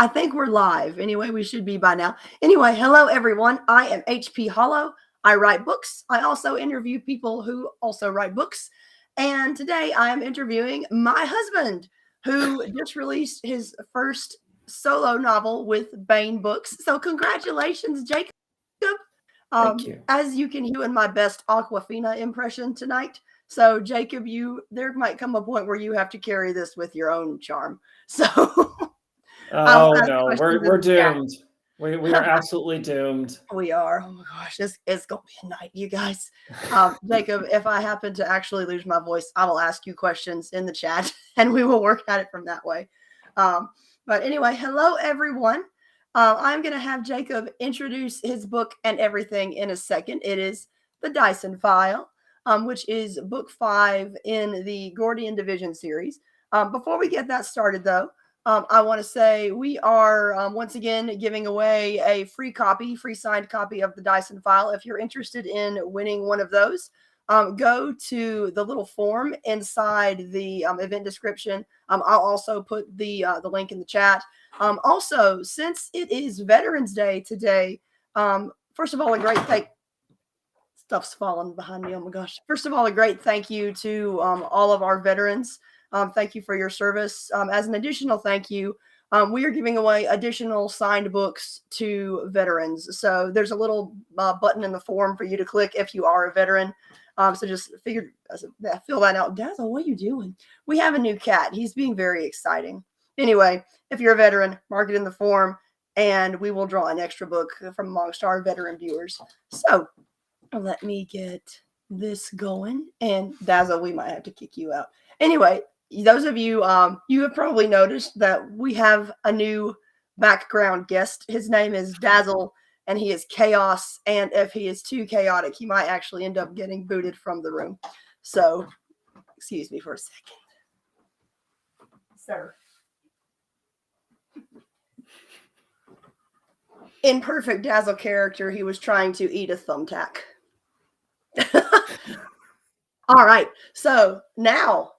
I think we're live. Anyway, we should be by now. Anyway, hello everyone. I am HP Holo. I write books. I also interview people who also write books. And today I am interviewing my husband, who just released his first solo novel with Bain Books. So congratulations, Jacob. Thank you. As you can hear in my best Aquafina impression tonight. So Jacob, there might come a point where you have to carry this with your own charm. So Oh no, we're doomed. We are absolutely doomed. We are. Oh my gosh, it's gonna be a night, you guys. Jacob, if I happen to actually lose my voice, I will ask you questions in the chat, and we will work at it from that way. But anyway, hello everyone. I'm gonna have Jacob introduce his book and everything in a second. It is the DYSON File, which is book 5 in the Gordian Division series. Before we get that started, though. I want to say we are once again giving away a free signed copy of the DYSON File. If you're interested in winning one of those, go to the little form inside the event description. I'll also put the link in the chat. Also, since it is Veterans Day today, first of all, a great stuff's falling behind me. Oh my gosh. First of all, a great thank you to all of our veterans. Thank you for your service. As an additional thank you, we are giving away additional signed books to veterans. So there's a little button in the form for you to click if you are a veteran. So just fill that out. Dazzle, what are you doing? We have a new cat. He's being very exciting. Anyway, if you're a veteran, mark it in the form, and we will draw an extra book from amongst our veteran viewers. So let me get this going. And Dazzle, we might have to kick you out. Anyway, those of you, you have probably noticed that we have a new background guest. His name is Dazzle, and he is chaos. And if he is too chaotic, he might actually end up getting booted from the room. So, excuse me for a second. Sir. In perfect Dazzle character, he was trying to eat a thumbtack. All right. So, now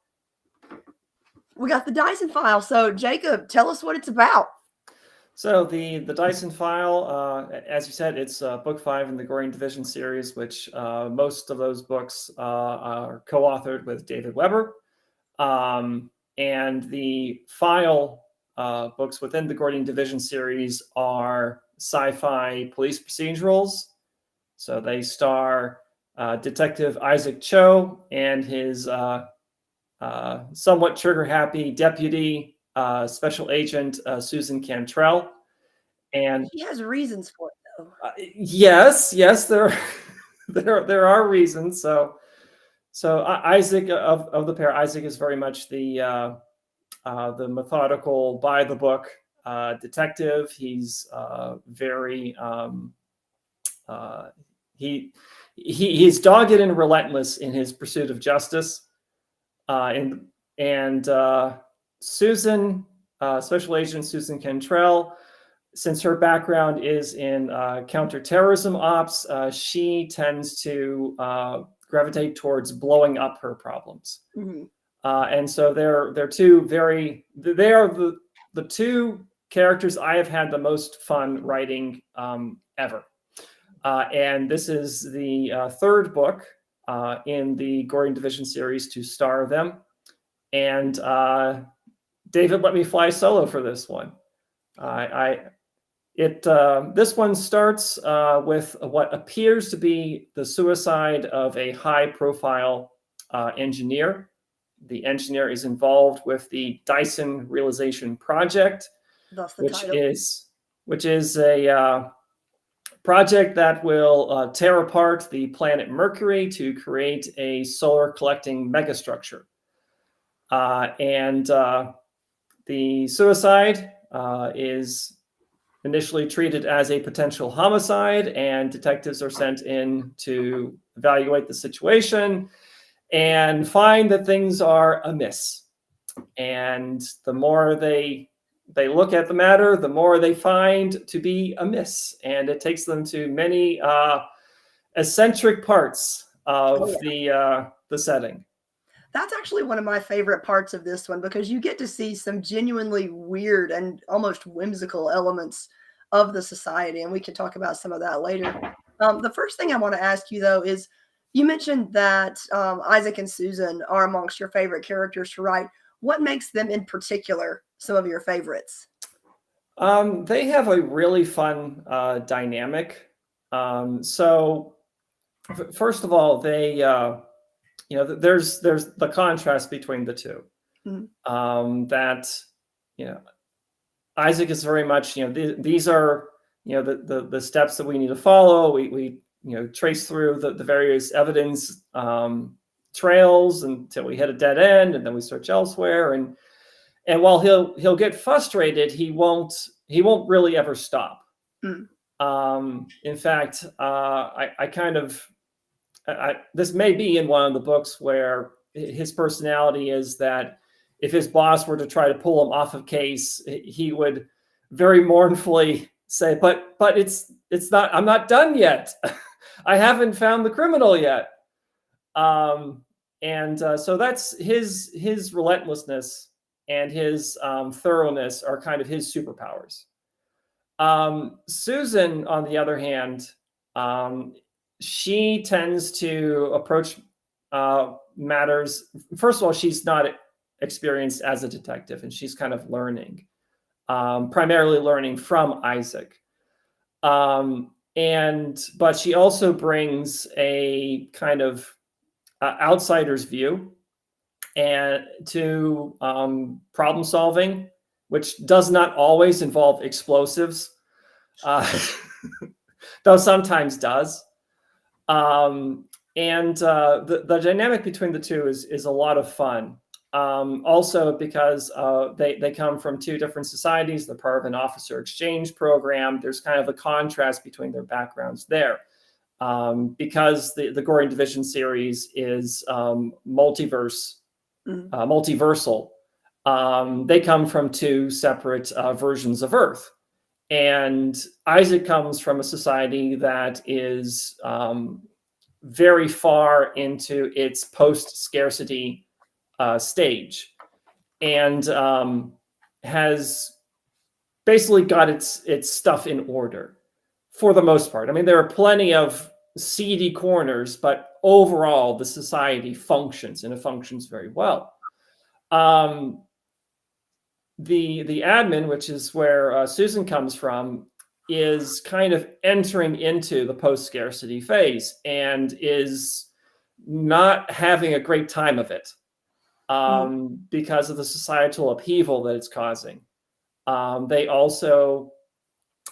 we got the DYSON File. So, Jacob, tell us what it's about. So the DYSON File, as you said, it's book 5 in the Gordian Division series, which most of those books are co-authored with David Weber. And the file books within the Gordian Division series are sci-fi police procedurals. So they star Detective Isaac Cho and his somewhat trigger-happy deputy special agent Susan Cantrell. And he has reasons for it, though. Yes, there are reasons. So Isaac of the pair, Isaac is very much the methodical, by the book detective. He's very he's dogged and relentless in his pursuit of justice. And Susan, Special Agent Susan Cantrell, since her background is in counterterrorism ops, she tends to gravitate towards blowing up her problems. Mm-hmm. And so they are the two characters I have had the most fun writing ever. And this is the third book in the Gordian Division series to star them. And David let me fly solo for this one. This one starts with what appears to be the suicide of a high-profile engineer. The engineer is involved with the DYSON Realization Project, which is a project that will tear apart the planet Mercury to create a solar-collecting megastructure. And the suicide is initially treated as a potential homicide, and detectives are sent in to evaluate the situation and find that things are amiss. And the more they look at the matter, the more they find to be amiss. And it takes them to many eccentric parts of the setting. That's actually one of my favorite parts of this one because you get to see some genuinely weird and almost whimsical elements of the society, and we can talk about some of that later. The first thing I want to ask you though is, you mentioned that Isaac and Susan are amongst your favorite characters to write. What makes them in particular some of your favorites? They have a really fun dynamic. So first of all, they there's the contrast between the two. That Isaac is very much these are the steps that we need to follow. We trace through the various evidence trails until we hit a dead end, and then we search elsewhere. And while he'll get frustrated, he won't really ever stop. In fact, this may be in one of the books where his personality is that if his boss were to try to pull him off of case, he would very mournfully say, but it's not, I'm not done yet. I haven't found the criminal yet. So that's his relentlessness and his thoroughness are kind of his superpowers. Susan, on the other hand, she tends to approach matters. First of all, she's not experienced as a detective, and she's kind of learning, primarily learning from Isaac. But she also brings a kind of outsider's view and to problem solving, which does not always involve explosives, though sometimes does. The dynamic between the two is a lot of fun. Also because they come from two different societies. They're part of an officer exchange program. There's kind of a contrast between their backgrounds there. Because the Gordian Division series is multiversal. They come from two separate versions of Earth. And Isaac comes from a society that is very far into its post-scarcity stage, and has basically got its stuff in order for the most part. I mean, there are plenty of seedy corners, but overall the society functions, and it functions very well. The admin, which is where Susan comes from, is kind of entering into the post-scarcity phase and is not having a great time of it because of the societal upheaval that it's causing. They also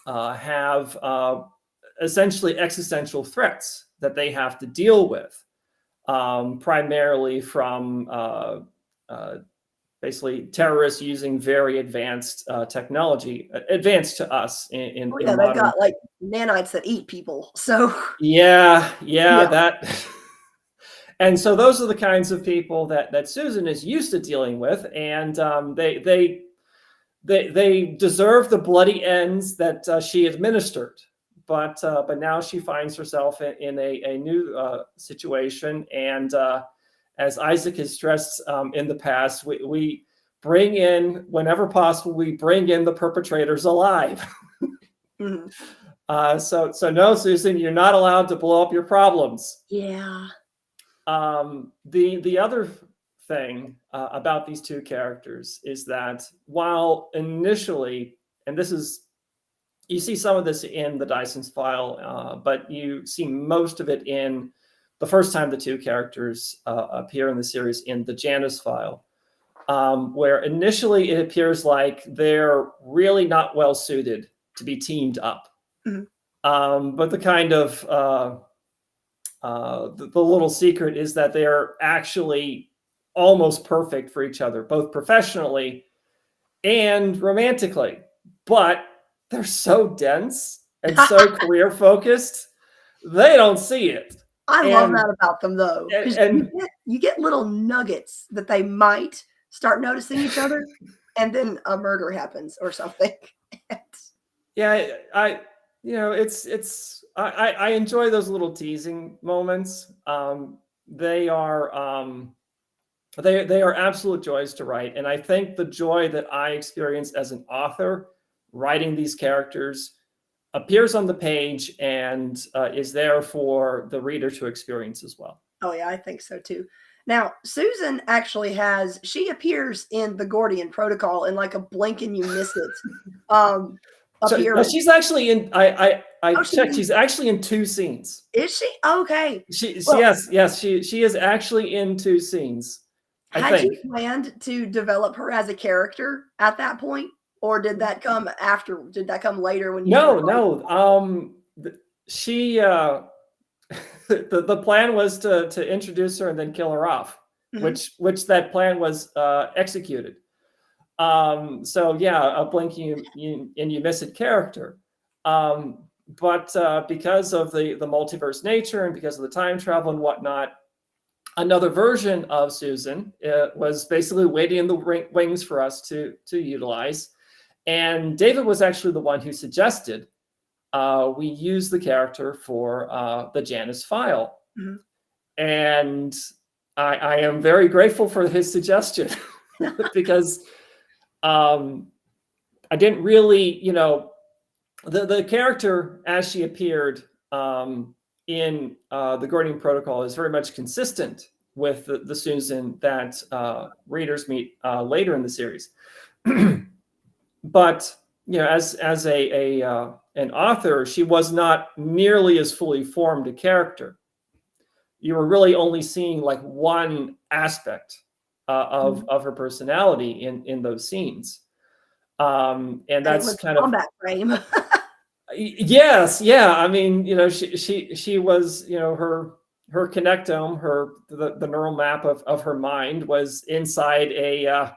have essentially existential threats that they have to deal with, primarily from basically terrorists using very advanced technology, advanced to us in they've got like nanites that eat people. So yeah. That. And so those are the kinds of people that Susan is used to dealing with, and they deserve the bloody ends that she administered. But now she finds herself in a new situation, and as Isaac has stressed in the past, we bring in, whenever possible, we bring in the perpetrators alive. So no, Susan, you're not allowed to blow up your problems. Yeah. The other thing about these two characters is that while initially, and you see some of this in the DYSON file, but you see most of it in the first time the two characters appear in the series in the Janus file, where initially it appears like they're really not well suited to be teamed up. But the kind of the little secret is that they are actually almost perfect for each other, both professionally and romantically. But they're so dense and so career focused, they don't see it. I love that about them, though, because you get little nuggets that they might start noticing each other, and then a murder happens or something. Yeah, I enjoy those little teasing moments. They are They are absolute joys to write. And I think the joy that I experience as an author writing these characters appears on the page and is there for the reader to experience as well. Oh yeah, I think so too. Now, Susan actually she appears in the Gordian Protocol in like a blink and you miss it. So, no, Appearance. she's actually in. I Oh, checked. She's actually in 2 scenes. Is she? Okay. Well, yes, she is actually in 2 scenes. I Had think. you planned to develop her as a character at that point, or did that come after? Did that come later when you? No. She the plan was to introduce her and then kill her off, which that plan was executed. So yeah, a blink and you miss it character. But because of the multiverse nature and because of the time travel and whatnot, another version of Susan was basically waiting in the wings for us to utilize. And David was actually the one who suggested we use the character for the Janus file. And I am very grateful for his suggestion because I didn't really, the character as she appeared in the Gordian Protocol is very much consistent with the Susan that readers meet later in the series. But as an author, she was not nearly as fully formed a character. You were really only seeing like one aspect of her personality in those scenes. And that's kind of combat frame. Yes, yeah. I mean, she was, her connectome, the neural map of her mind was inside a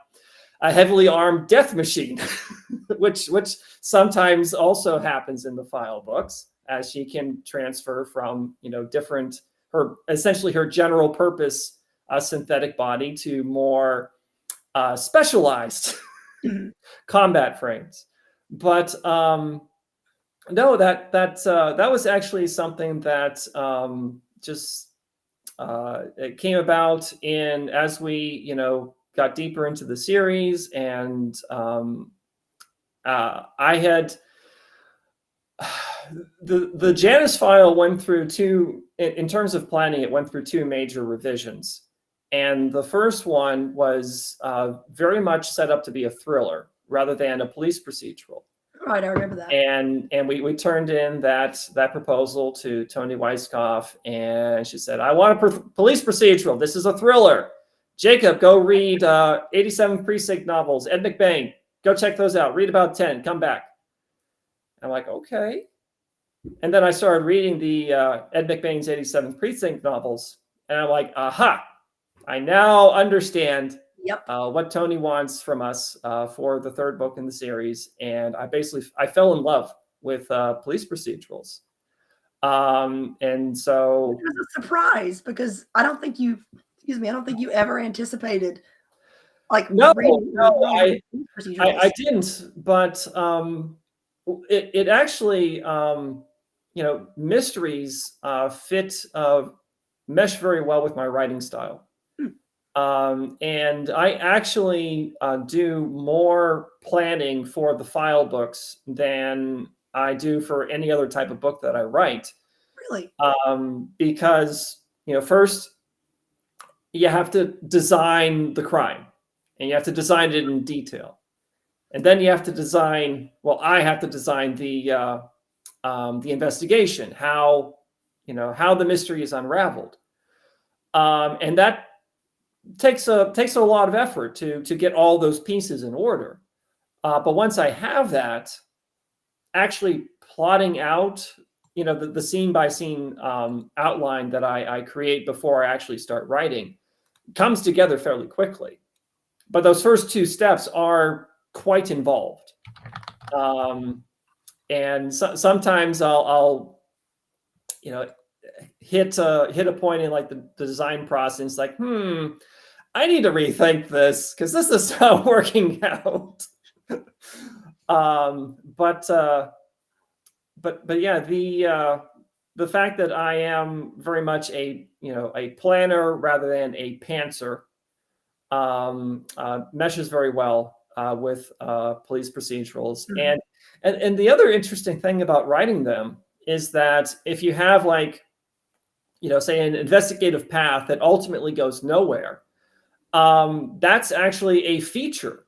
heavily armed death machine, which sometimes also happens in the file books as she can transfer from different essentially her general purpose synthetic body to more specialized combat frames. But no, that was actually something that it came about as we got deeper into the series, and I had the Janus file went through in terms of planning, it went through 2 major revisions. And the first one was very much set up to be a thriller rather than a police procedural. Right, I remember that. And we turned in that proposal to Toni Weisskopf, and she said, "I want a police procedural. This is a thriller. Jacob, go read 87th Precinct novels. Ed McBain, go check those out. Read about 10. Come back." I'm like, okay. And then I started reading the Ed McBain's 87th Precinct novels, and I'm like, aha! I now understand. Yep. What Toni wants from us for the 3rd book in the series, and I fell in love with police procedurals, and so it was a surprise because I don't think you ever anticipated like no, I didn't, but it actually mysteries mesh very well with my writing style. And I actually do more planning for the file books than I do for any other type of book that I write. Really? Because, first you have to design the crime and you have to design it in detail. And then you have to design, I have to design the investigation, how the mystery is unraveled. And that takes a lot of effort to get all those pieces in order. But once I have that, actually plotting out, the scene by scene outline that I create before I actually start writing comes together fairly quickly. But those first 2 steps are quite involved. And sometimes I'll hit a point in like the design process, like, I need to rethink this because this is not working out. But yeah, the fact that I am very much a planner rather than a pantser meshes very well with police procedurals. And the other interesting thing about writing them is that if you have, like, say an investigative path that ultimately goes nowhere, that's actually a feature.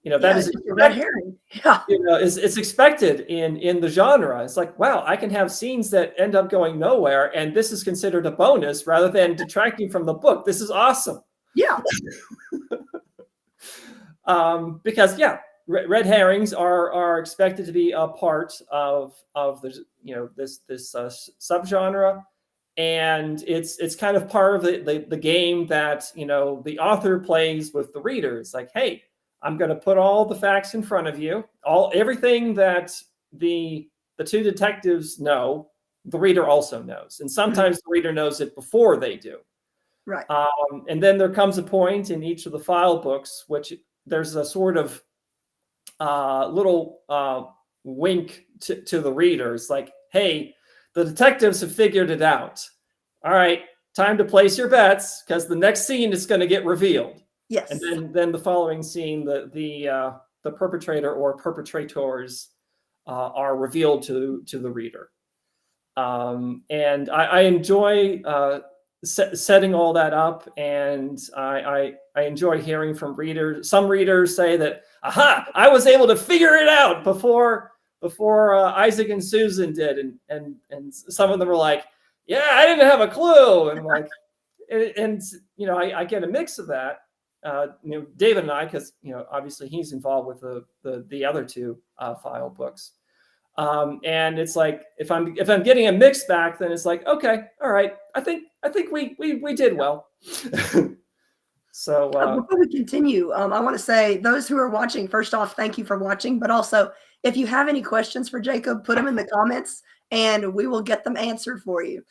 That is a red herring. Yeah. It's expected in the genre. It's like, wow, I can have scenes that end up going nowhere, and this is considered a bonus rather than detracting from the book. This is awesome. Yeah. Because red herrings are expected to be a part of the this subgenre, and it's kind of part of the game that the author plays with the reader. It's like, hey, I'm going to put all the facts in front of you, everything that the two detectives know, the reader also knows, and sometimes the reader knows it before they do. Right. And then there comes a point in each of the file books which there's a sort of little wink to the reader. It's like, hey, the detectives have figured it out. All right, time to place your bets, because the next scene is going to get revealed. Yes. And then the following scene, the perpetrator or perpetrators are revealed to the reader. And I enjoy setting all that up, and I enjoy hearing from readers. Some readers say that, aha, I was able to figure it out before Isaac and Susan did, and some of them are like, yeah, I didn't have a clue, and like, and I get a mix of that. David and I, because obviously he's involved with the other two file books, and it's like, if I'm getting a mix back, then it's like, okay, all right, I think we did well. So before we continue, I want to say, those who are watching, first off, thank you for watching, but also, if you have any questions for Jacob, put them in the comments and we will get them answered for you.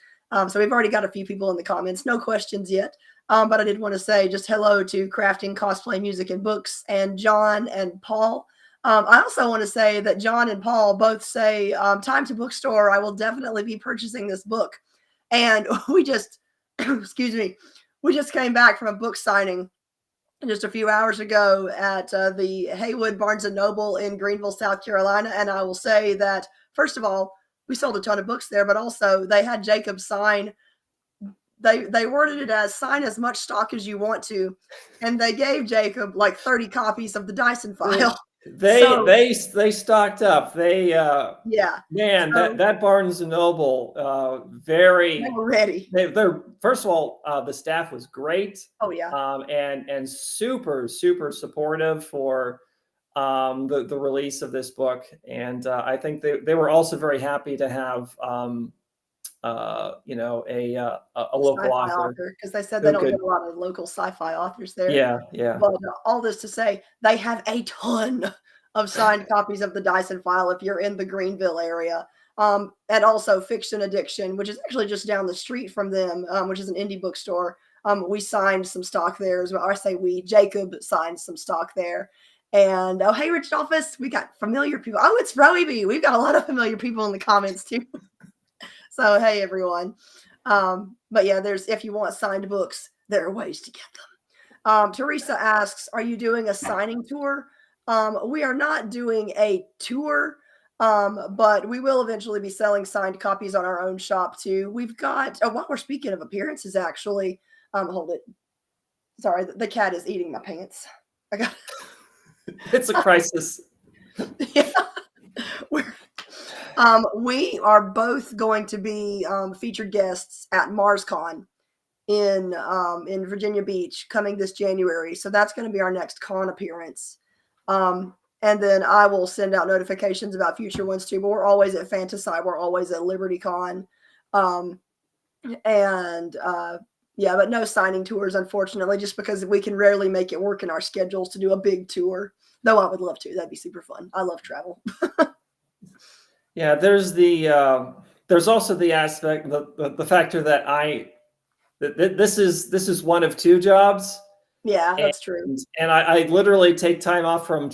So we've already got a few people in the comments, no questions yet. But I did want to say just hello to Crafting, Cosplay, Music, and Books, and John and Paul. I also want to say that John and Paul both say, time to bookstore, I will definitely be purchasing this book. And we just, excuse me, we just came back from a book signing just a few hours ago at the Haywood Barnes & Noble in Greenville, South Carolina. And I will say that, first of all, we sold a ton of books there, but also they had Jacob sign. They worded it as, sign as much stock as you want to. And they gave Jacob like 30 copies of the DYSON file. They stocked up. They yeah, man, so, that Barnes and Noble, very, they were ready. They're first of all, the staff was great. Oh yeah. And super supportive for the release of this book, and I think they were also very happy to have a local author, because they said they don't get a lot of local sci-fi authors there. Yeah. But all this to say, they have a ton of signed copies of the DYSON file if you're in the Greenville area. And also Fiction Addiction, which is actually just down the street from them, which is an indie bookstore. We signed some stock there as well. Or I say we, Jacob signed some stock there. And oh, hey, Rich Dolphus, we got familiar people. Oh, it's Roeby. We've got a lot of familiar people in the comments too. So hey, everyone. But yeah, if you want signed books, there are ways to get them. Teresa asks, are you doing a signing tour? We are not doing a tour, but we will eventually be selling signed copies on our own shop too. We've got, while we're speaking of appearances, actually, hold it. Sorry, the cat is eating my pants. I got It's a crisis. Yeah. We are both going to be featured guests at MarsCon in Virginia Beach coming this January. So that's going to be our next con appearance. And then I will send out notifications about future ones too. But we're always at Fantasy. We're always at LibertyCon. Yeah, but no signing tours, unfortunately, just because we can rarely make it work in our schedules to do a big tour. Though I would love to. That'd be super fun. I love travel. Yeah, there's also the aspect, the factor that this is one of two jobs. Yeah, that's true. And I literally take time off from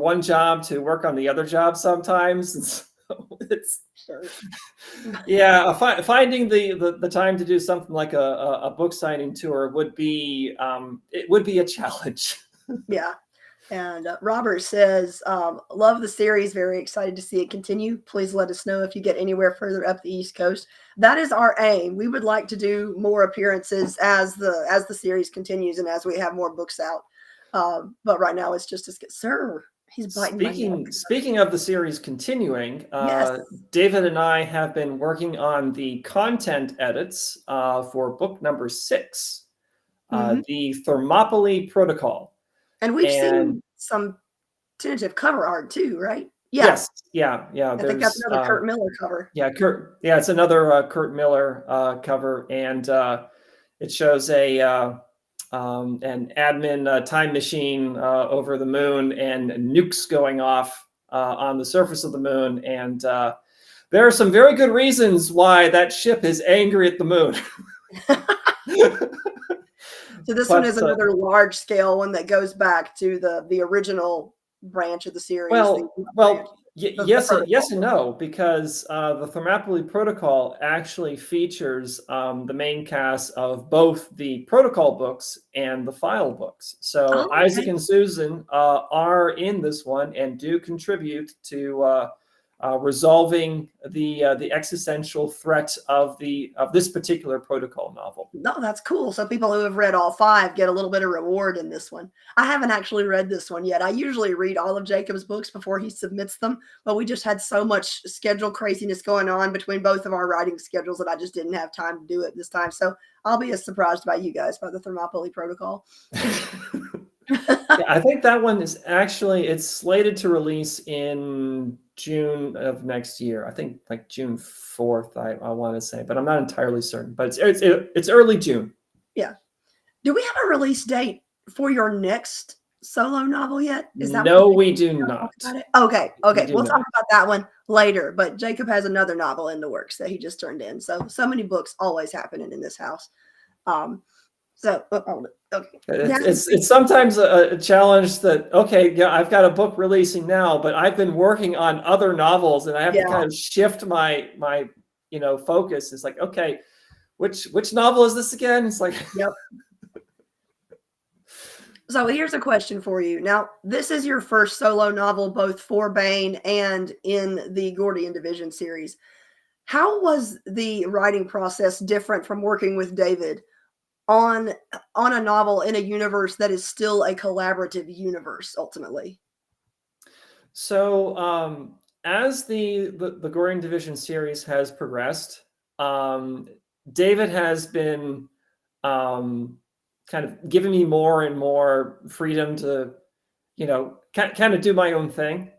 one job to work on the other job sometimes. And so Sure. Yeah, finding the time to do something like a book signing tour would be it would be a challenge. Yeah. And Robert says, love the series. Very excited to see it continue. Please let us know if you get anywhere further up the East Coast. That is our aim. We would like to do more appearances as the series continues and as we have more books out. But right now it's just as good. Sir, he's biting my neck. Speaking of the series continuing, Yes. David and I have been working on the content edits for book number 6, the Thermopylae Protocol. And we've seen some tentative cover art too, right? Yeah. Yes. Yeah. I think that's another Kurt Miller cover. Yeah. It's another Kurt Miller cover, and it shows an admin time machine over the moon and nukes going off on the surface of the moon. And there are some very good reasons why that ship is angry at the moon. So this one is another large scale one that goes back to the original branch of the series. Yes and no, because the Thermopylae Protocol actually features the main cast of both the protocol books and the file books. So Isaac and Susan are in this one and do contribute to resolving the existential threat of this particular protocol novel. No, that's cool. So people who have read all 5 get a little bit of reward in this one. I haven't actually read this one yet. I usually read all of Jacob's books before he submits them, but we just had so much schedule craziness going on between both of our writing schedules that I just didn't have time to do it this time. So I'll be as surprised by you guys by the Thermopylae Protocol. Yeah, I think that one is it's slated to release in June of next year. I think like June 4th, I want to say, but I'm not entirely certain. But it's early June. Yeah. Do we have a release date for your next solo novel yet? Is that no, we do not. Okay. We'll talk about that one later. But Jacob has another novel in the works that he just turned in. So many books always happening in this house. It's sometimes a challenge that, I've got a book releasing now, but I've been working on other novels and I have to kind of shift my focus. It's like, okay, which novel is this again? It's like, yep. So here's a question for you. Now, this is your first solo novel, both for Baen and in the Gordian Division series. How was the writing process different from working with David on a novel in a universe that is still a collaborative universe ultimately? So as the Gordian Division series has progressed, David has been kind of giving me more and more freedom to, kind of do my own thing.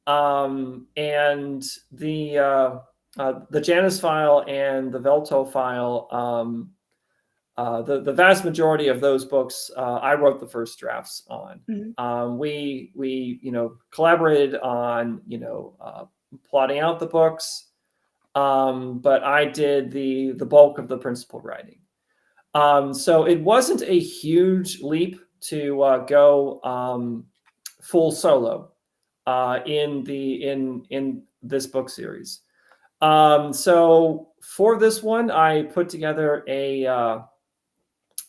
And the Janus file and the Velto file, the vast majority of those books, I wrote the first drafts on. Mm-hmm. We collaborated on, plotting out the books, but I did the bulk of the principal writing. So it wasn't a huge leap to go full solo in this book series. So for this one, I put together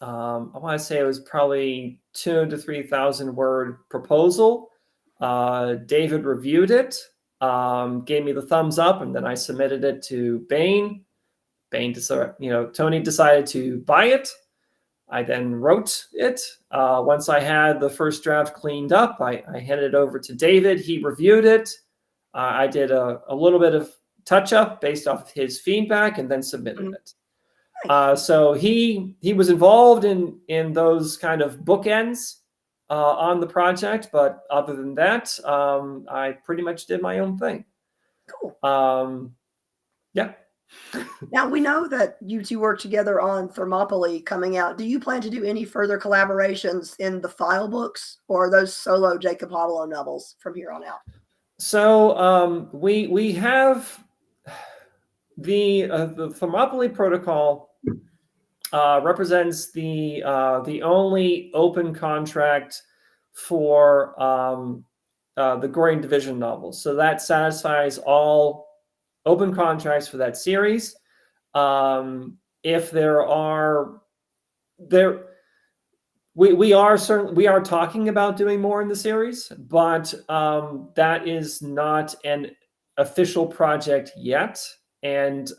I want to say it was probably 2,000 to 3,000 word proposal. David reviewed it, gave me the thumbs up, and then I submitted it to Baen. Tony decided to buy it. I then wrote it. Once I had the first draft cleaned up, I handed it over to David. He reviewed it. I did a little bit of touch up based off of his feedback and then submitted it. So he was involved in those kind of bookends on the project, but other than that, I pretty much did my own thing. Cool. Yeah. Now we know that you two work together on Thermopylae coming out. Do you plan to do any further collaborations in the file books, or are those solo Jacob Holo novels from here on out? So we have the Thermopylae Protocol represents the only open contract for the Gordian Division novels. So that satisfies all open contracts for that series. If there are we are talking about doing more in the series, but that is not an official project yet. And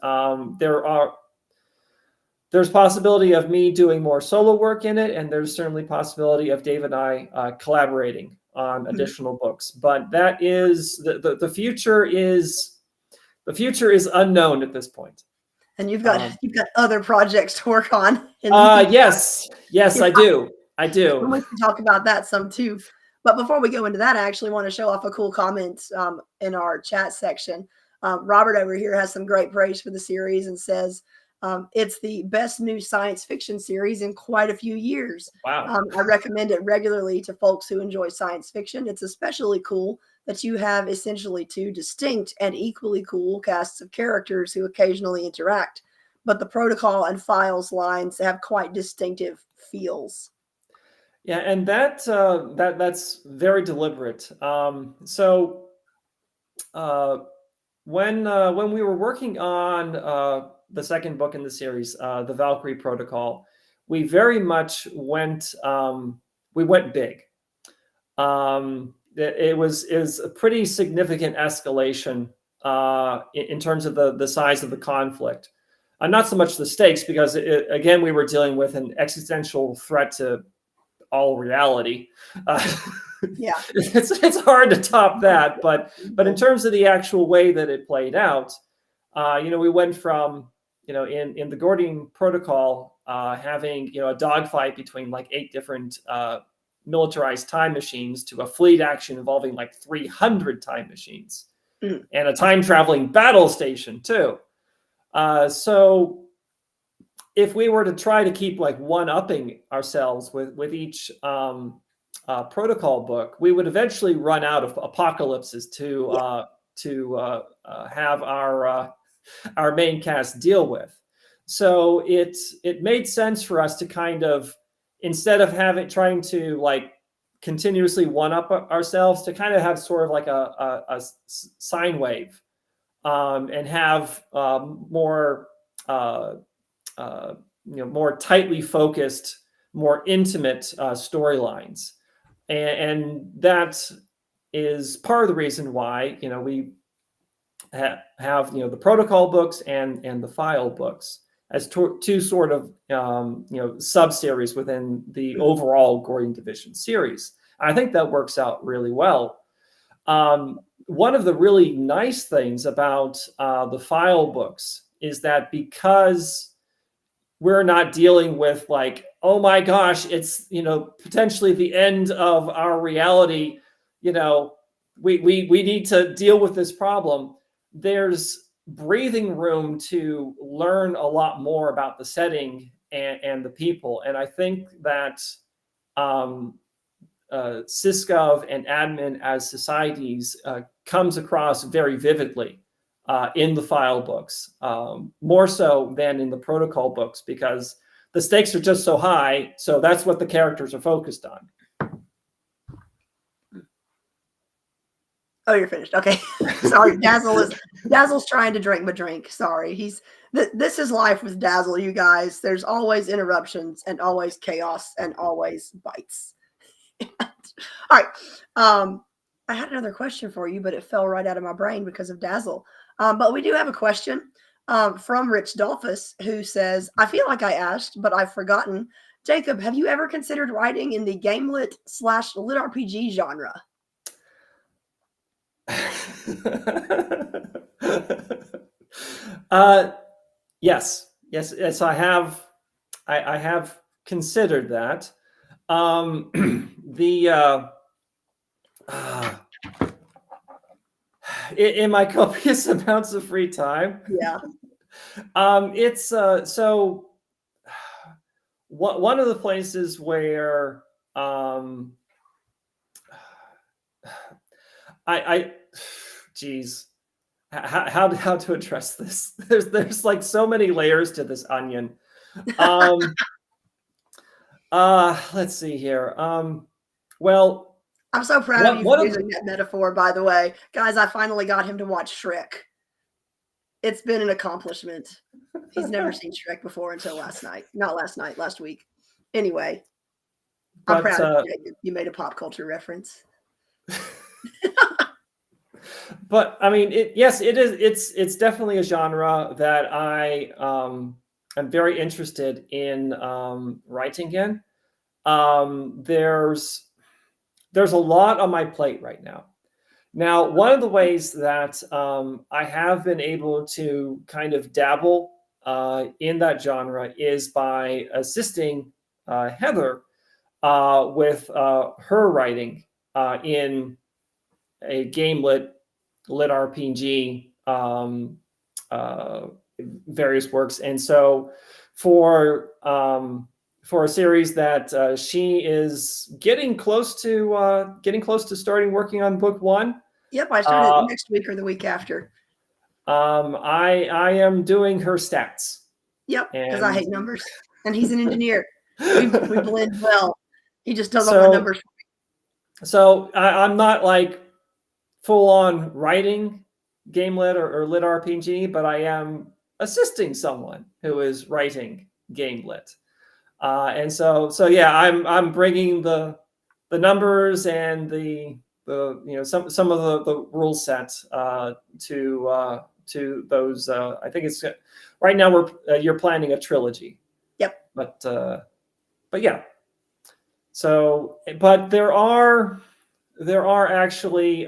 there's possibility of me doing more solo work in it, and there's certainly possibility of Dave and I collaborating on additional books. But that is the future is unknown at this point. And you've got other projects to work on. Yes, I do. We can talk about that some too. But before we go into that, I actually want to show off a cool comment in our chat section. Robert over here has some great praise for the series and says, it's the best new science fiction series in quite a few years. Wow. I recommend it regularly to folks who enjoy science fiction. It's especially cool that you have essentially two distinct and equally cool casts of characters who occasionally interact, but the protocol and files lines have quite distinctive feels. Yeah, and that's very deliberate. So when we were working on the second book in the series, the Valkyrie Protocol, we very much went big. It was a pretty significant escalation in terms of the size of the conflict. Not so much the stakes, because again, we were dealing with an existential threat to all reality. Yeah, it's hard to top that, but in terms of the actual way that it played out, we went from in the Gordian Protocol having a dogfight between like 8 different militarized time machines to a fleet action involving like 300 time machines and a time traveling battle station too. So if we were to try to keep like one-upping ourselves with each protocol book, we would eventually run out of apocalypses to have our main cast deal with. So it made sense for us to kind of, instead of trying to like continuously one-up ourselves, to kind of have sort of like a sine wave and have more more tightly focused, more intimate storylines, and that is part of the reason why we have the protocol books and the file books as two sort of sub-series within the overall Gordian Division series. I think that works out really well. One of the really nice things about the file books is that because we're not dealing with like, oh my gosh, it's potentially the end of our reality, we need to deal with this problem. There's breathing room to learn a lot more about the setting and the people. And I think that Siskov and admin as societies comes across very vividly in the file books, more so than in the protocol books, because the stakes are just so high. So that's what the characters are focused on. Oh, you're finished. Okay. Sorry. Dazzle's trying to drink my drink. Sorry. This is life with Dazzle, you guys. There's always interruptions and always chaos and always bites. All right. I had another question for you, but it fell right out of my brain because of Dazzle. But we do have a question from Rich Dolphus, who says, I feel like I asked, but I've forgotten. Jacob, have you ever considered writing in the gamelit / lit RPG genre? Yes, I have considered that. In my copious amounts of free time. Yeah. It's so one of the places where geez, how to address this? There's like so many layers to this onion. Let's see here. Well, I'm so proud of you for using that metaphor, by the way. Guys, I finally got him to watch Shrek. it's been an accomplishment. He's never seen Shrek before until last night. Not last night, last week. Anyway, I'm proud of you, Jacob. You made a pop culture reference. But I mean, yes, it is. It's definitely a genre that I am very interested in writing in. There's a lot on my plate right now. Now, one of the ways that I have been able to kind of dabble in that genre is by assisting Heather with her writing in a game lit RPG, various works. And so for a series that she is getting close to starting working on book 1. Yep, I started next week or the week after. I am doing her stats. Yep, because I hate numbers, and he's an engineer. We blend well. He just does all the numbers for me. So I'm not like full on writing game lit or lit RPG, but I am assisting someone who is writing game lit. And so yeah, I'm bringing the numbers and the some of the rule sets to those. I think it's right now you're planning a trilogy. Yep. But yeah. So, but there are actually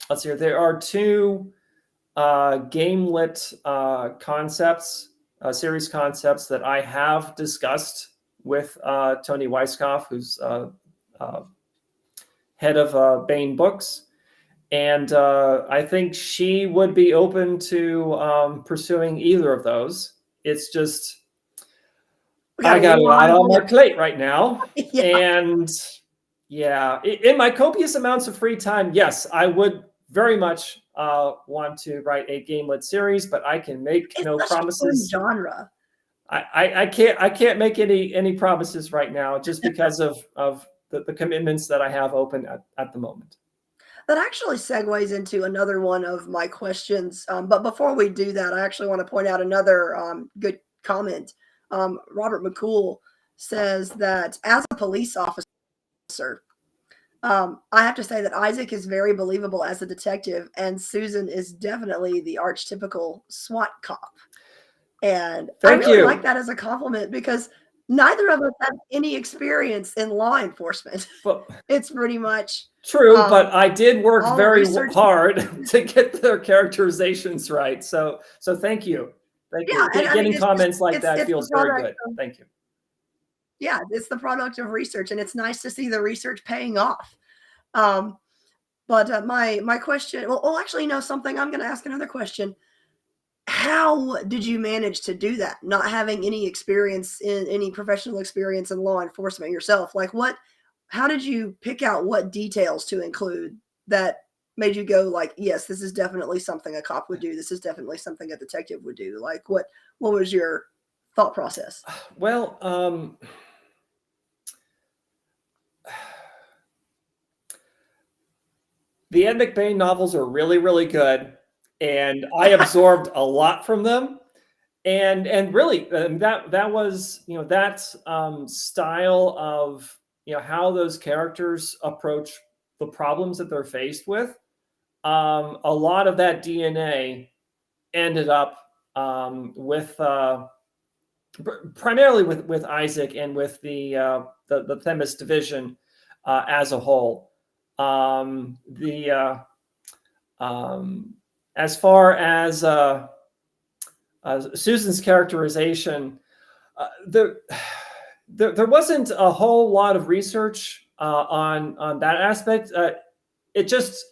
let's see here. There are 2 game lit concepts. Series concepts that I have discussed with Tony Weisskopf, who's head of Bain Books. And I think she would be open to pursuing either of those. It's just, I got a lot on my plate right now. Yeah. And yeah, in my copious amounts of free time, yes, I would very much want to write a game lit series, but I can make no promises. Genre. I can't make any promises right now, just because of the commitments that I have open at the moment. That actually segues into another one of my questions. But before we do that, I actually want to point out another good comment. Robert McCool says that as a police officer, I have to say that Isaac is very believable as a detective, and Susan is definitely the archetypical SWAT cop. And I really like that as a compliment, because neither of us have any experience in law enforcement. Well, it's pretty much true, but I did work very hard to get their characterizations right. So thank you. Thank you. Getting comments like that feels very good. Thank you. Yeah, it's the product of research, and it's nice to see the research paying off. But my question, well, actually, no, something, I'm going to ask another question. How did you manage to do that? Not having any professional experience in law enforcement yourself. Like how did you pick out what details to include that made you go like, yes, this is definitely something a cop would do. This is definitely something a detective would do. Like what was your thought process? Well, the Ed McBain novels are really, really good, and I absorbed a lot from them. And really, that was that style of how those characters approach the problems that they're faced with. A lot of that DNA ended up with primarily with Isaac and with the Themis division as a whole. As far as Susan's characterization, there wasn't a whole lot of research on that aspect. It just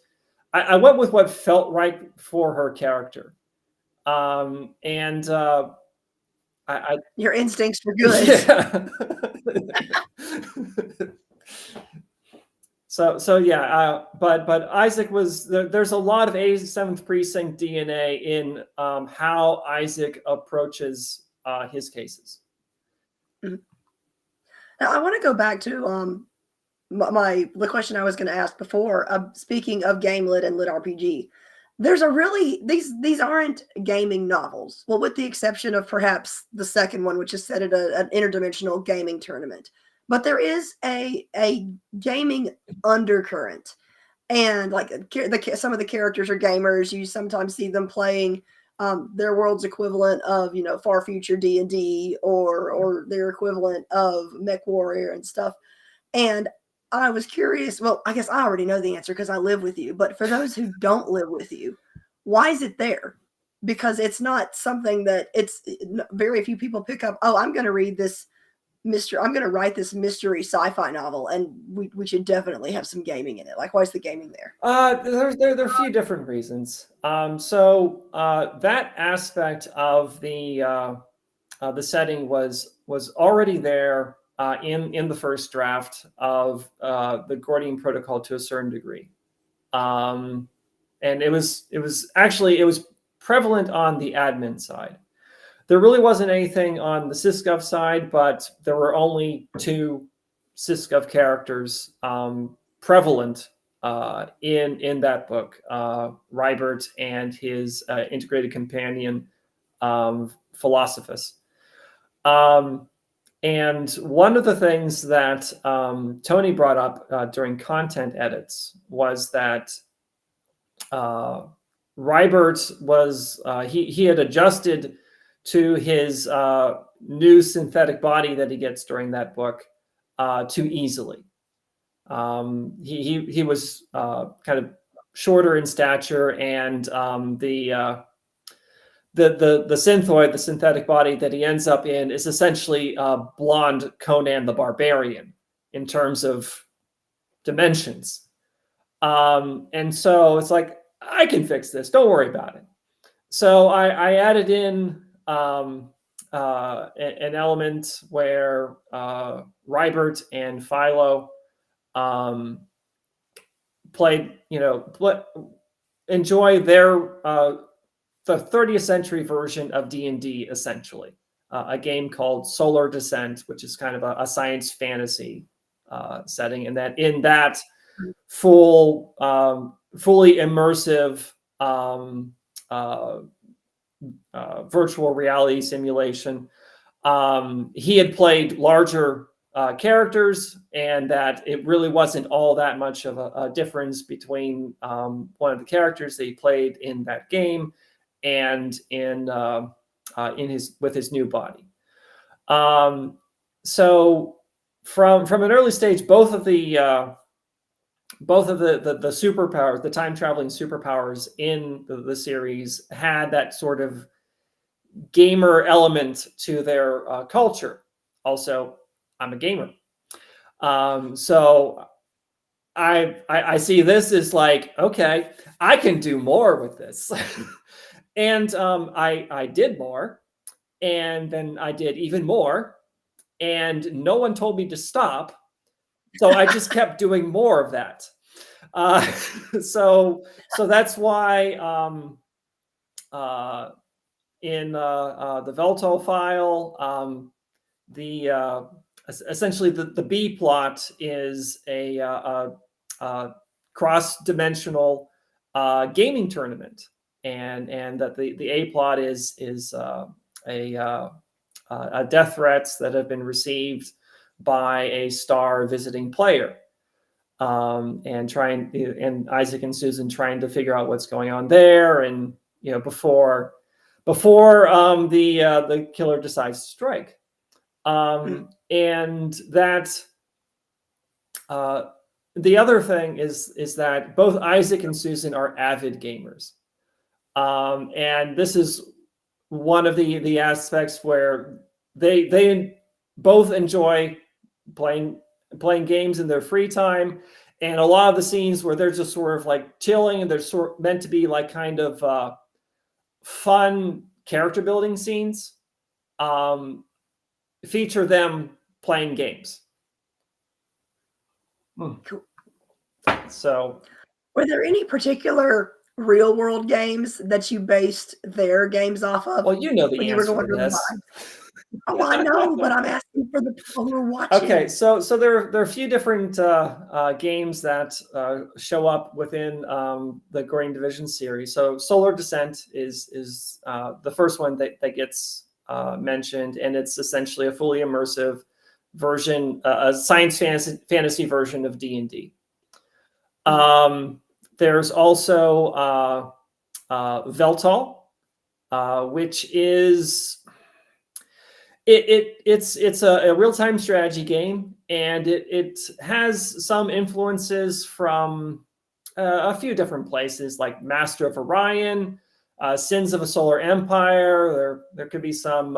I went with what felt right for her character, and your instincts were good. Yeah. So yeah, but Isaac was there's a lot of 87th Precinct DNA in how Isaac approaches his cases. Mm-hmm. Now I want to go back to the question I was going to ask before. Speaking of game lit and lit RPG, there's a really these aren't gaming novels. Well, with the exception of perhaps the second one, which is set at an interdimensional gaming tournament. But there is a gaming undercurrent, and like some of the characters are gamers. You sometimes see them playing their world's equivalent of Far Future D&D or their equivalent of Mech Warrior and stuff. And I was curious. Well, I guess I already know the answer because I live with you. But for those who don't live with you, why is it there? Because it's not something that very few people pick up. Oh, I'm going to read this mystery. I'm going to write this mystery sci-fi novel, and we should definitely have some gaming in it. Like, why is the gaming there? There are a few different reasons. That aspect of the setting was already there in the first draft of the Gordian Protocol to a certain degree, and it was prevalent on the admin side. There really wasn't anything on the SysGov side, but there were only 2 SysGov characters prevalent in that book, Rybert and his integrated companion, Philosophus. And one of the things that Tony brought up during content edits was that Rybert was he had adjusted to his new synthetic body that he gets during that book too easily. He was kind of shorter in stature, and the synthoid, the synthetic body that he ends up in, is essentially blonde Conan the Barbarian in terms of dimensions. And so it's like, I can fix this. Don't worry about it. So I added in an element where Rybert and Philo enjoy their the 30th century version of D&D, essentially, a game called Solar Descent, which is kind of a science fantasy setting, and that in that fully immersive virtual reality simulation, he had played larger characters, and that it really wasn't all that much of a difference between one of the characters that he played in that game and with his new body. So from an early stage, both of the superpowers, the time traveling superpowers in the series, had that sort of gamer element to their culture. Also, I'm a gamer, so I see this as like, okay, I can do more with this. And I did more, and then I did even more, and no one told me to stop. So I just kept doing more of that. So that's why in the Velto file, essentially the B plot is a cross-dimensional gaming tournament, and that the A plot is death threats that have been received by a star visiting player, and Isaac and Susan trying to figure out what's going on there, and before the killer decides to strike, and that the other thing is that both Isaac and Susan are avid gamers, and this is one of the aspects where they both enjoy playing games in their free time, and a lot of the scenes where they're just sort of like chilling, and they're meant to be like kind of fun character building scenes, feature them playing games. Cool. So, were there any particular real world games that you based their games off of? Well, you know the when answer you were going to this. Oh, I know, but I'm asking for the people who are watching. Okay, so there are a few different games that show up within the Gordian Division series. So Solar Descent is the first one that gets mentioned, and it's essentially a fully immersive version, a science fantasy version of D&D. There's also Veltal, which is it's a real-time strategy game, and it has some influences from a few different places, like Master of Orion, Sins of a Solar Empire. There could be some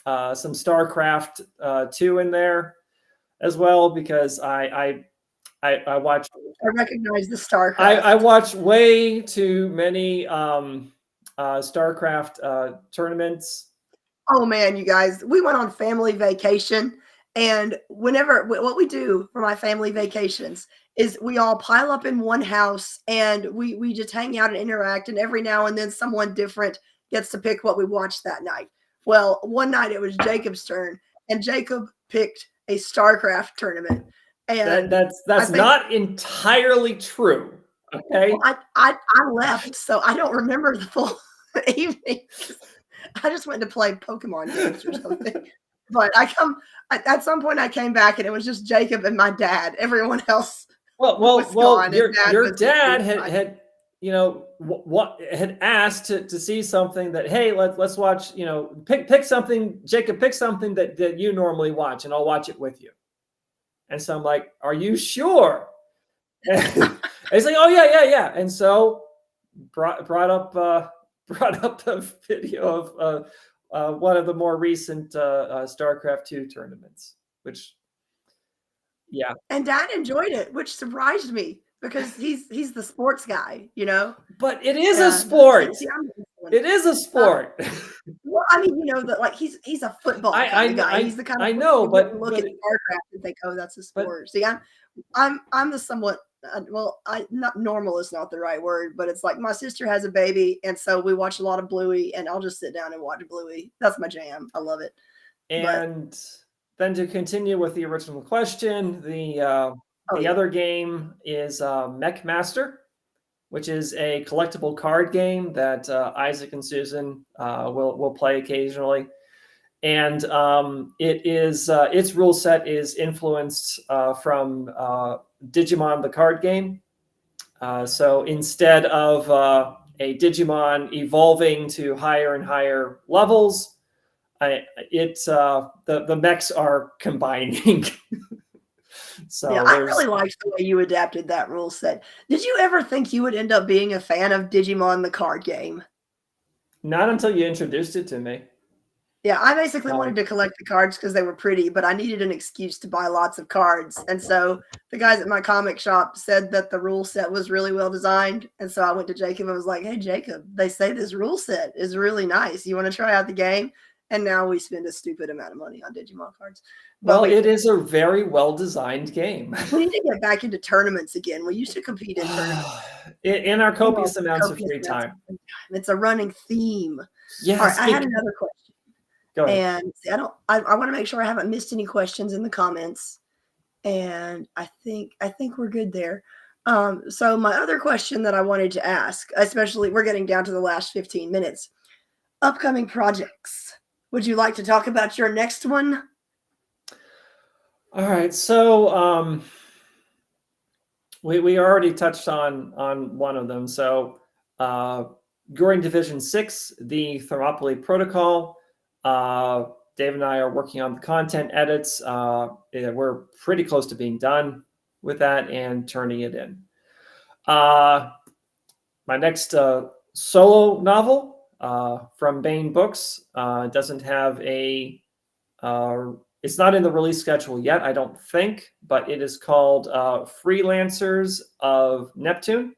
StarCraft 2 in there as well, because I watch. I recognize the StarCraft. I watch way too many StarCraft tournaments. Oh man, you guys, we went on family vacation, and what we do for my family vacations is we all pile up in one house, and we just hang out and interact, and every now and then someone different gets to pick what we watch that night. Well, one night it was Jacob's turn, and Jacob picked a StarCraft tournament. And that's not entirely true. Okay. Well, I left, so I don't remember the full evening. I just went to play Pokemon games or something. But at some point I came back and it was just Jacob and my dad. Everyone else was gone. Your dad had asked to see something that, hey, let's watch, pick something, Jacob, pick something that you normally watch, and I'll watch it with you. And so I'm like, are you sure? And he's like, oh yeah. And so brought up a video of one of the more recent StarCraft 2 tournaments, which, yeah. And Dad enjoyed it, which surprised me because he's the sports guy, But it is a sport. It is a sport. Well, I mean, he's a football kind of guy. He's the kind of I know, but look at StarCraft and think, oh, that's a sport. See, I'm the somewhat not normal is not the right word, but it's like my sister has a baby, and so we watch a lot of Bluey, and I'll just sit down and watch Bluey. That's my jam. I love it. And then to continue with the original question, the other game is Mech Master, which is a collectible card game that Isaac and Susan will play occasionally. And its rule set is influenced from Digimon the card game. So instead of a Digimon evolving to higher and higher levels, the mechs are combining. So yeah, I really liked the way you adapted that rule set. Did you ever think you would end up being a fan of Digimon the card game? Not until you introduced it to me. Yeah, I basically wanted to collect the cards because they were pretty, but I needed an excuse to buy lots of cards. And so the guys at my comic shop said that the rule set was really well designed. And so I went to Jacob and was like, hey, Jacob, they say this rule set is really nice. You want to try out the game? And now we spend a stupid amount of money on Digimon cards. Well, it is a very well-designed game. We need to get back into tournaments again. We used to compete in tournaments. In our copious amounts of free time. It's a running theme. Yes. All right, I had another question. Go ahead. And see, I want to make sure I haven't missed any questions in the comments. And I think we're good there. So my other question that I wanted to ask, especially we're getting down to the last 15 minutes, upcoming projects. Would you like to talk about your next one? All right. So we already touched on one of them. So Gordian Division 6, the Thermopylae Protocol. Dave and I are working on the content edits. We're pretty close to being done with that and turning it in. My next solo novel from Baen Books doesn't have it's not in the release schedule yet, I don't think, but it is called Freelancers of Neptune.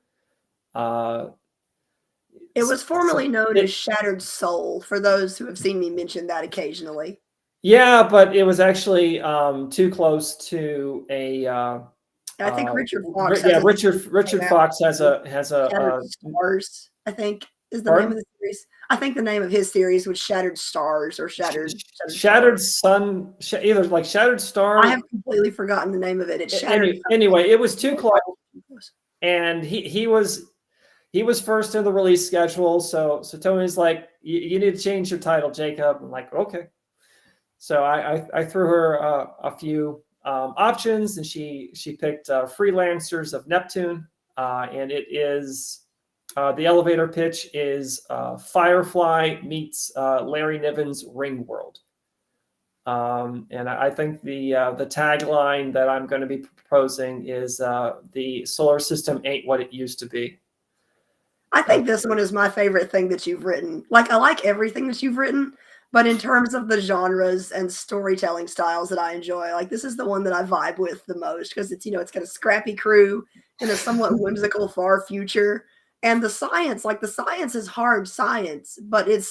It was formerly known as Shattered Soul, for those who have seen me mention that occasionally. Yeah, but it was actually too close to a. I think Richard Fox. Richard Fox has a Stars, I think. is the name Pardon? of the series. I think the name of his series was Shattered Stars or Shattered Sun, either like Shattered Star. I have completely forgotten the name of it. It's Shattered. Anyway, it was too close, and he was first in the release schedule. So Tony's like, you need to change your title, Jacob. I'm like, okay. So I threw her a few options, and she picked Freelancers of Neptune, and it is the elevator pitch is Firefly meets Larry Niven's Ringworld. And I think the tagline that I'm going to be proposing is the solar system ain't what it used to be. I think this one is my favorite thing that you've written. Like, I like everything that you've written, but in terms of the genres and storytelling styles that I enjoy, like this is the one that I vibe with the most because it's, it's got a scrappy crew in a somewhat whimsical far future. And the science, like the science is hard science, but it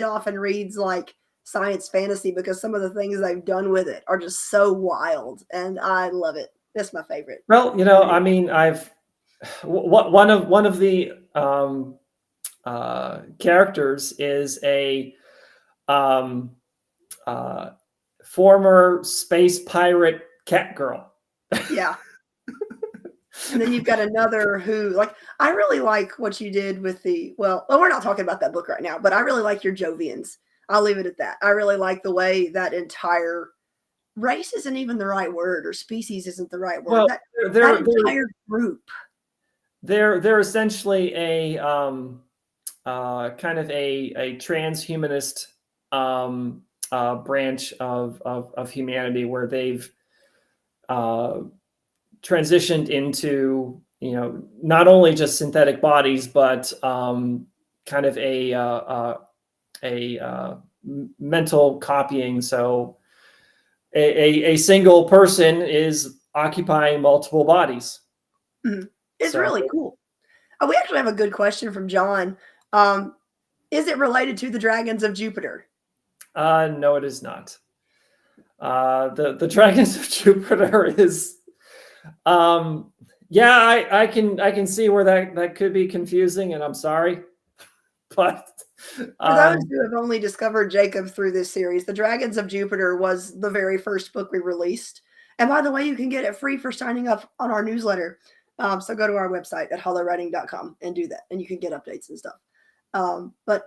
often reads like science fantasy because some of the things they've done with it are just so wild, and I love it. That's my favorite. Well, I mean, one of the characters is a former space pirate cat girl. Yeah. And then you've got another who, like, I really like what you did with well, we're not talking about that book right now, but I really like your Jovians. I'll leave it at that. I really like the way that entire race isn't even the right word, or species isn't the right word. Well, that entire group. They're essentially a kind of a transhumanist branch of humanity where they've transitioned into not only just synthetic bodies but kind of a mental copying. So a single person is occupying multiple bodies. Mm-hmm. It's really cool. Oh, we actually have a good question from John. Is it related to the Dragons of Jupiter? No, it is not. The Dragons of Jupiter is, yeah, I can see where that could be confusing, and I'm sorry, but for those who have only discovered Jacob through this series, the Dragons of Jupiter was the very first book we released, and by the way, you can get it free for signing up on our newsletter. So go to our website at holowriting.com and do that, and you can get updates and stuff. But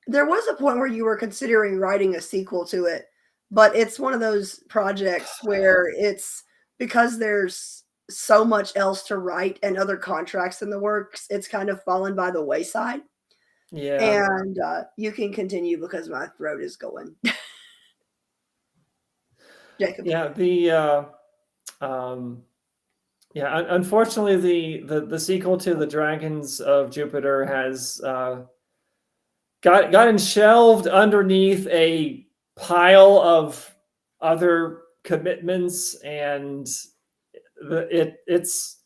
there was a point where you were considering writing a sequel to it, but it's one of those projects where it's because there's so much else to write and other contracts in the works, it's kind of fallen by the wayside. Yeah. And you can continue because my throat is going. Jacob. Yeah, unfortunately, the sequel to the Dragons of Jupiter has gotten shelved underneath a pile of other commitments, and it's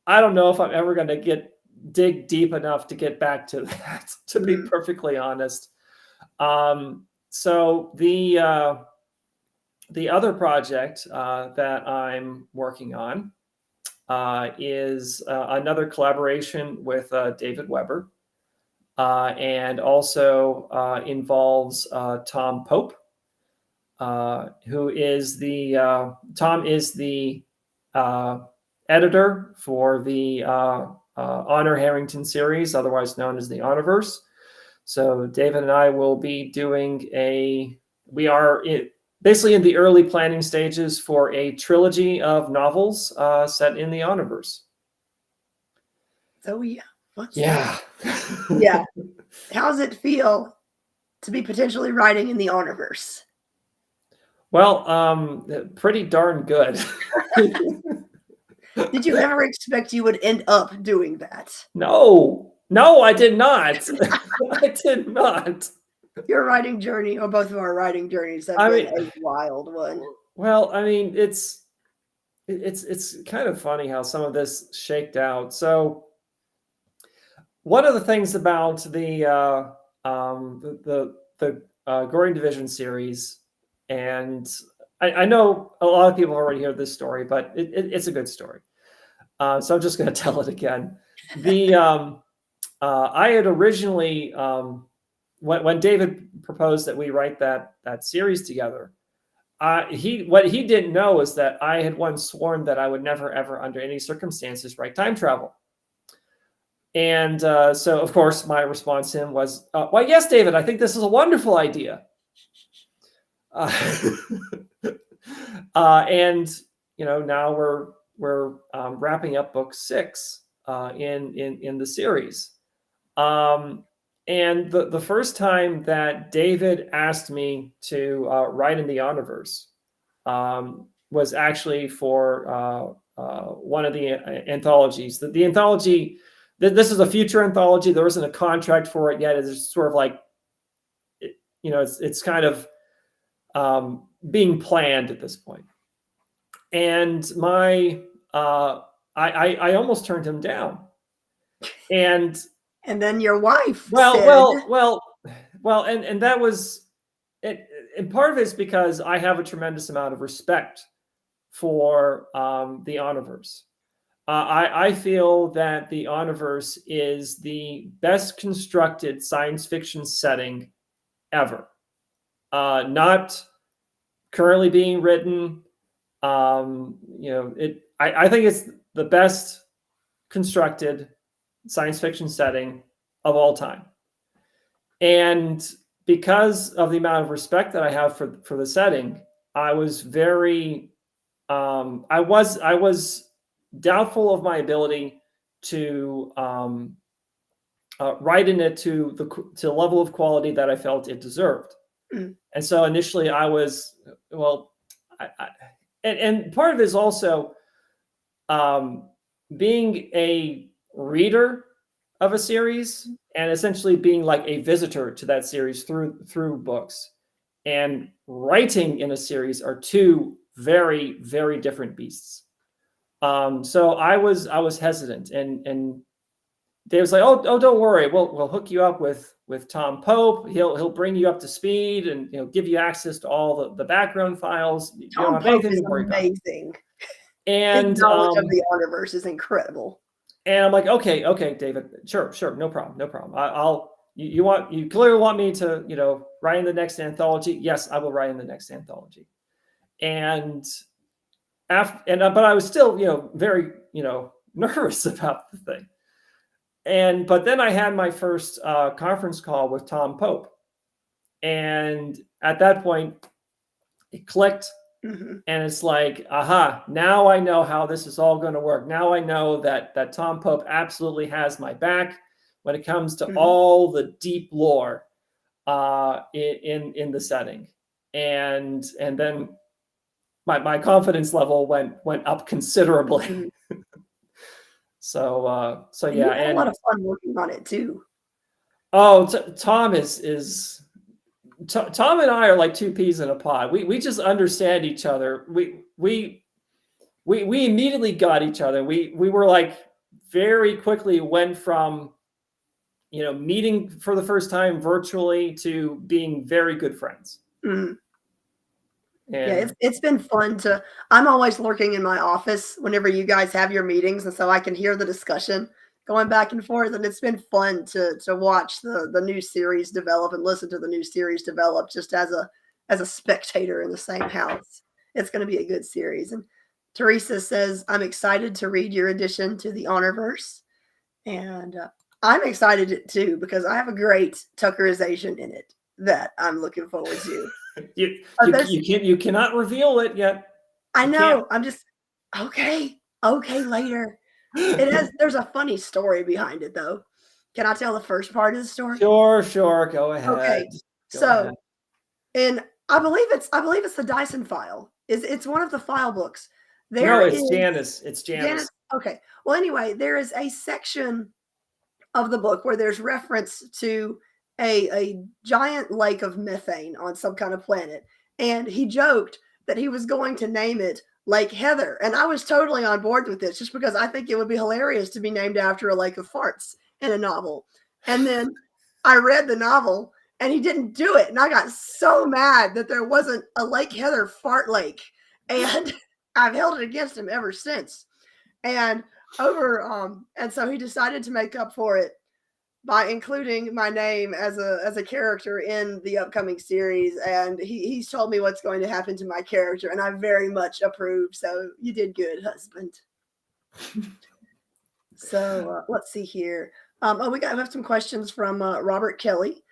I don't know if I'm ever going to dig deep enough to get back to that, to be perfectly honest. So the other project that I'm working on is another collaboration with David Weber, and also involves Tom Pope, who is Tom is the editor for the Honor Harrington series, otherwise known as the Honorverse. So David and I will be doing we are basically in the early planning stages for a trilogy of novels set in the Honorverse. So yeah. Yeah. Yeah. How does it feel to be potentially writing in the Honorverse? Well, pretty darn good. Did you ever expect you would end up doing that? No, I did not. I did not. Your writing journey, or both of our writing journeys, have been a wild one. Well, I mean, it's kind of funny how some of this shaked out. So one of the things about the GORDIAN Division series, and I know a lot of people have already heard this story, but it's a good story. So I'm just going to tell it again. I had originally, when David proposed that we write that series together, what he didn't know is that I had once sworn that I would never, ever, under any circumstances, write time travel. And so, of course, my response to him was, "Well, yes, David, I think this is a wonderful idea." And now we're wrapping up book 6 in the series. And the first time that David asked me to write in the Omniverse was actually for one of the anthologies. The anthology, this is a future anthology. There isn't a contract for it yet. It's sort of like, it's kind of being planned at this point. And I almost turned him down. And then your wife said, well, and that was it. And part of it is because I have a tremendous amount of respect for the Omniverse. I feel that the Omniverse is the best constructed science fiction setting ever. Not currently being written. I think it's the best constructed science fiction setting of all time. And because of the amount of respect that I have for the setting, I was very, I was doubtful of my ability to write in it to the level of quality that I felt it deserved. Mm. And so initially I was, and part of it is also being a reader of a series and essentially being like a visitor to that series through books, and writing in a series are two very, very different beasts. So I was hesitant, and Dave was like, "Oh, don't worry, we'll hook you up with Tom Pope. He'll bring you up to speed and give you access to all the background files. Tom Pope is amazing. And his knowledge of the Omniverse is incredible." And I'm like, okay, David, sure, no problem. You clearly want me to write in the next anthology? Yes, I will write in the next anthology. And but I was still very nervous about the thing. But then I had my first conference call with Tom Pope, and at that point it clicked. Mm-hmm. And it's like, aha, now I know how this is all going to work. Now I know that Tom Pope absolutely has my back when it comes to all the deep lore in the setting. And then my confidence level went up considerably. Mm-hmm. So yeah. You had a lot of fun working on it too. Oh, Tom is Tom and I are like two peas in a pod. We just understand each other. We immediately got each other. We were like very quickly went from meeting for the first time virtually to being very good friends. Mm-hmm. Yeah, it's been fun I'm always lurking in my office whenever you guys have your meetings, and so I can hear the discussion going back and forth, and it's been fun to watch the new series develop and listen to the new series develop just as a spectator in the same house. It's going to be a good series. And Teresa says, "I'm excited to read your addition to the Omniverse," and I'm excited too because I have a great Tuckerization in it that I'm looking forward to. You cannot reveal it yet. I know. I'm just okay later. There's a funny story behind it though. Can I tell the first part of the story? Sure. Go ahead. Okay. And I believe it's the DYSON file. It's one of the file books. It's Janice. It's Janice. Okay. Well, anyway, there is a section of the book where there's reference to a giant lake of methane on some kind of planet. And he joked that he was going to name it Lake Heather. And I was totally on board with this just because I think it would be hilarious to be named after a lake of farts in a novel. And then I read the novel and he didn't do it. And I got so mad that there wasn't a Lake Heather fart lake. And I've held it against him ever since. And so he decided to make up for it by including my name as a character in the upcoming series, and he's told me what's going to happen to my character, and I very much approve. So you did good, husband. So let's see here. We have some questions from Robert Kelly.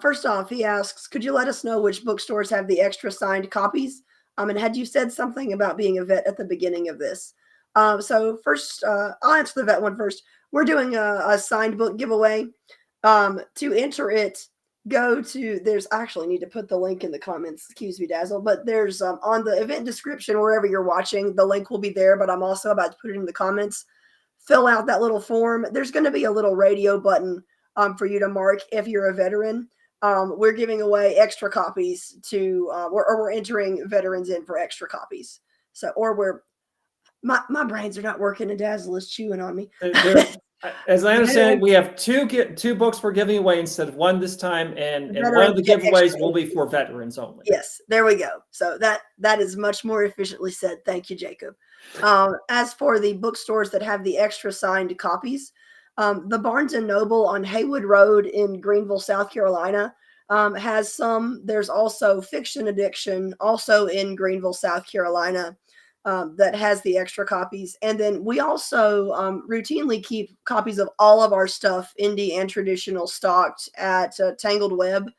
First off, he asks, could you let us know which bookstores have the extra signed copies? And had you said something about being a vet at the beginning of this? So first, I'll answer the vet one first. We're doing a signed book giveaway. To enter it, go to, I actually need to put the link in the comments, excuse me, Dazzle, but there's on the event description, wherever you're watching, the link will be there, but I'm also about to put it in the comments. Fill out that little form. There's going to be a little radio button for you to mark if you're a veteran. We're giving away extra copies to, or we're entering veterans in for extra copies. So, or my brains are not working, and Dazzle is chewing on me. As I understand it, we have two books we're giving away instead of one this time, and one of the giveaways will be for veterans only. Yes, there we go. So that is much more efficiently said. Thank you, Jacob. As for the bookstores that have the extra signed copies, the Barnes & Noble on Haywood Road in Greenville, South Carolina, has some. There's also Fiction Addiction, also in Greenville, South Carolina, that has the extra copies. And then we also routinely keep copies of all of our stuff, indie and traditional, stocked at Tangled Web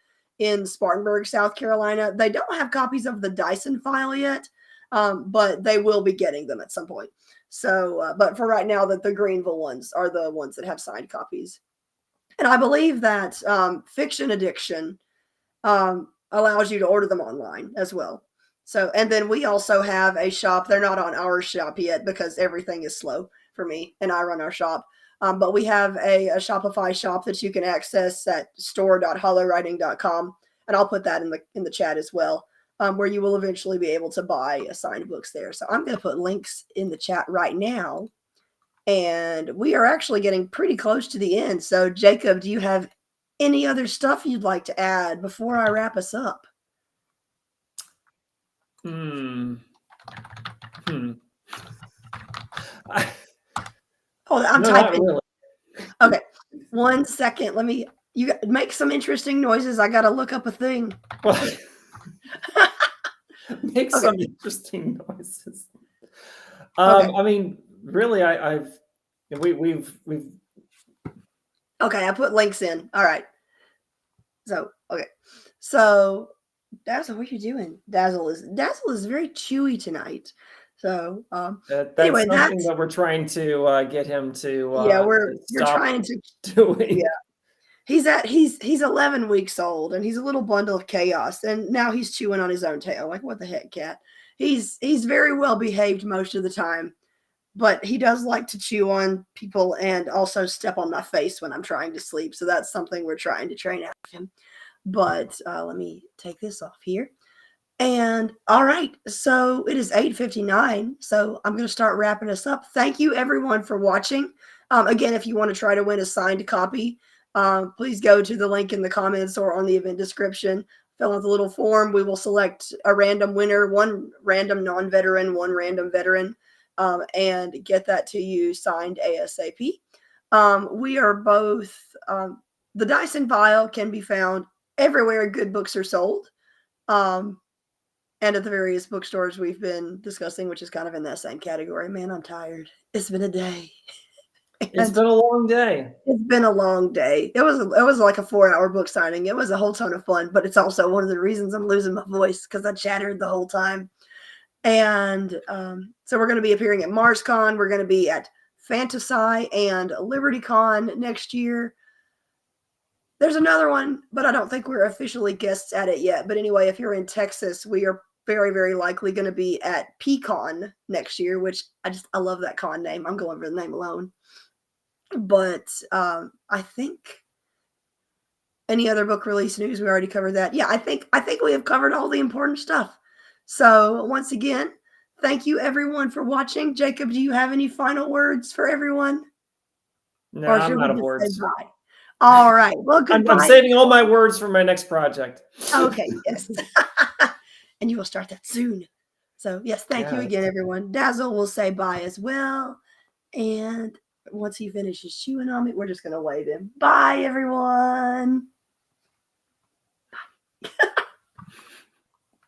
in Spartanburg, South Carolina. They don't have copies of the DYSON file yet, but they will be getting them at some point. So, but for right now, the Greenville ones are the ones that have signed copies. And I believe that Fiction Addiction allows you to order them online as well. So, and then we also have a shop. They're not on our shop yet because everything is slow for me and I run our shop. But we have a Shopify shop that you can access at store.holowriting.com. And I'll put that in the chat as well, where you will eventually be able to buy signed books there. So I'm going to put links in the chat right now. And we are actually getting pretty close to the end. So, Jacob, do you have any other stuff you'd like to add before I wrap us up? I'm typing. Really. Okay, 1 second. You make some interesting noises. I got to look up a thing. Make some interesting noises. I mean, really, we've. Okay, I put links in. All right. So, okay. So, Dazzle, what are you doing? Dazzle is very chewy tonight. So, that's anyway, something that we're trying to get him to. Yeah, you're trying to doing. Yeah, he's 11 weeks old, and he's a little bundle of chaos, and now he's chewing on his own tail. Like, what the heck, cat? He's very well behaved most of the time, but he does like to chew on people and also step on my face when I'm trying to sleep. So that's something we're trying to train out of him. But let me take this off here. And all right, so it is 8:59. So I'm going to start wrapping us up. Thank you, everyone, for watching. Again, if you want to try to win a signed copy, please go to the link in the comments or on the event description. Fill out the little form. We will select a random winner, one random non-veteran, one random veteran, and get that to you signed ASAP. We are both, the DYSON file can be found everywhere good books are sold, and at the various bookstores we've been discussing, which is kind of in that same category. Man, I'm tired. It's been a day. It's been a long day. It's been a long day. It was like a 4-hour book signing. It was a whole ton of fun, but it's also one of the reasons I'm losing my voice, because I chattered the whole time. And so we're going to be appearing at MarsCon. We're going to be at Fantasy and LibertyCon next year. There's another one, but I don't think we're officially guests at it yet. But anyway, if you're in Texas, we are very, very likely going to be at PCon next year, which I love that con name. I'm going for the name alone. But I think any other book release news, we already covered that. Yeah, I think we have covered all the important stuff. So once again, thank you everyone for watching. Jacob, do you have any final words for everyone? No, I'm out of words. All right. Well, goodbye. I'm saving all my words for my next project. Okay. Yes. And you will start that soon. So yes, thank you again, everyone. Dazzle will say bye as well. And once he finishes chewing on me, we're just going to wave him. Bye, everyone.